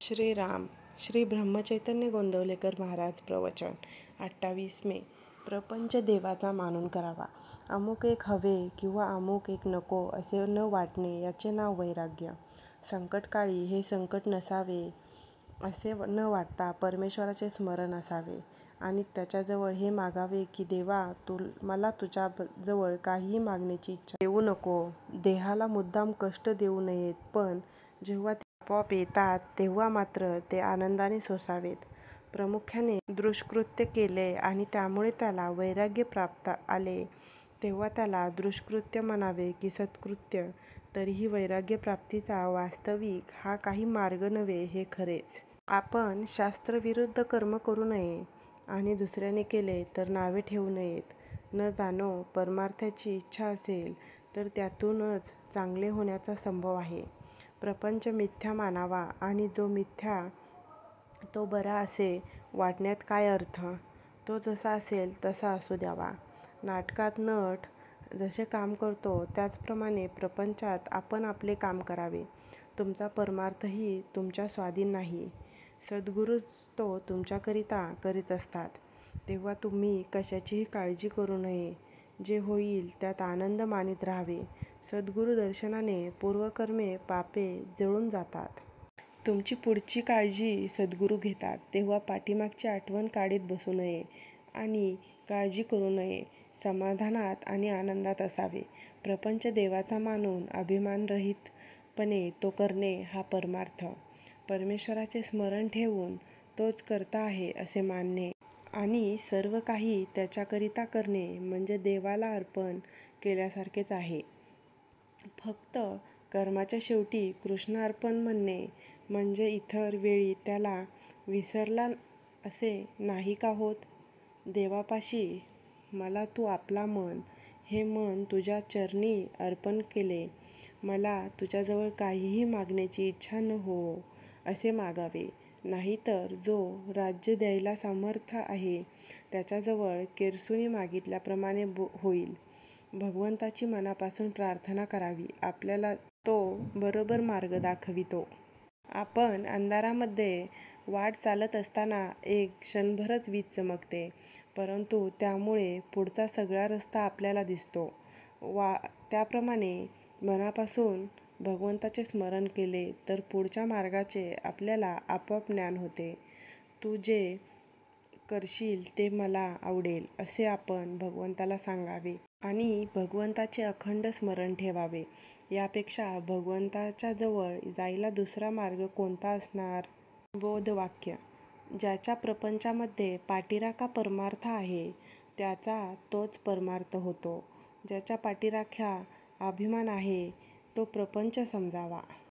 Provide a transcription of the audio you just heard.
श्रीराम श्री ब्रह्मचैतन्य गोंदवलेकर महाराज प्रवचन 28 मे. प्रपंच देवाचा मानून करावा. अमुक एक हवे किंवा अमुक एक नको असे न वाटणे याचे नाव वैराग्य. संकटकाळी हे संकट नसावे असे न वाटता परमेश्वराचे स्मरण असावे आणि त्याच्याजवळ हे मागावे की देवा मला तुझ्याजवळ काहीही मागण्याची इच्छा देऊ नको. देहाला मुद्दाम कष्ट देऊ नयेत, पण जेव्हा ते आपोआप येतात तेव्हा मात्र ते आनंदाने सोसावेत. प्रामुख्याने दुष्कृत्य केले आणि त्यामुळे त्याला वैराग्य प्राप्त आले तेव्हा त्याला दुष्कृत्य म्हणावे की सत्कृत्य. तरीही वैराग्यप्राप्तीचा वास्तविक हा काही मार्ग नव्हे हे खरेच. आपण शास्त्रविरुद्ध कर्म करू नये आणि दुसऱ्याने केले तर नावे ठेवू नयेत. न जाणो परमार्थाची इच्छा असेल तर त्यातूनच चांगले होण्याचा संभव आहे. प्रपंच मिथ्या मानावा आणि जो मिथ्या तो बरा असे वाटण्यात काय अर्थ. तो जसा असेल तसा असू द्यावा. नाटकात नट जसे काम करतो त्याचप्रमाणे प्रपंचात आपण आपले काम करावे. तुमचा परमार्थही तुमच्या स्वाधीन नाही. सद्गुरूच तो तुमच्याकरिता करीत असतात. तेव्हा तुम्ही कशाचीही काळजी करू नये. जे होईल त्यात आनंद मानीत राहावे. सद्गुरू दर्शनाने पूर्वकर्मे पापे जळून जातात. तुमची पुढची काळजी सद्गुरू घेतात तेव्हा पाठीमागची आठवण काढीत बसू नये आणि काळजी करू नये. समाधानात आणि आनंदात असावे. प्रपंच देवाचा मानून अभिमानरहितपणे तो करणे हा परमार्थ. परमेश्वराचे स्मरण ठेवून तोच कर्ता आहे असे मानणे आणि सर्व काही त्याच्याकरिता करणे म्हणजे देवाला अर्पण केल्यासारखेच आहे. फक्त कर्माच्या शेवटी कृष्णार्पण म्हणणे म्हणजे इतर वेळी त्याला विसरला असे नाही का होत. देवापाशी मला तू आपला मन, हे मन तुझ्या चरणी अर्पण केले. मला तुझ्याजवळ काहीही मागण्याची इच्छा न हो असे मागावे. नाहीतर जो राज्य द्यायला समर्थ आहे त्याच्याजवळ केरसुणी मागितल्याप्रमाणे होईल. भगवंताची मनापासून प्रार्थना करावी. आपल्याला तो बरोबर मार्ग दाखवितो. आपण अंधारामध्ये वाट चालत असताना एक क्षणभरच वीज चमकते, परंतु त्यामुळे पुढचा सगळा रस्ता आपल्याला दिसतो. त्याप्रमाणे मनापासून भगवंताचे स्मरण केले तर पुढच्या मार्गाचे आपल्याला आपोआप ज्ञान होते. तू जे करशील ते मला आवडेल असे आपण भगवंताला सांगावे आणि भगवंताचे अखंड स्मरण ठेवावे. यापेक्षा भगवंताच्या जवळ जायला दुसरा मार्ग कोणता असणार. बोधवाक्य. ज्याच्या प्रपंचामध्ये पाठीराखा परमार्थ आहे त्याचा तोच परमार्थ होतो. ज्याच्या पाठीराख्या अभिमान आहे तो प्रपंच समजावा.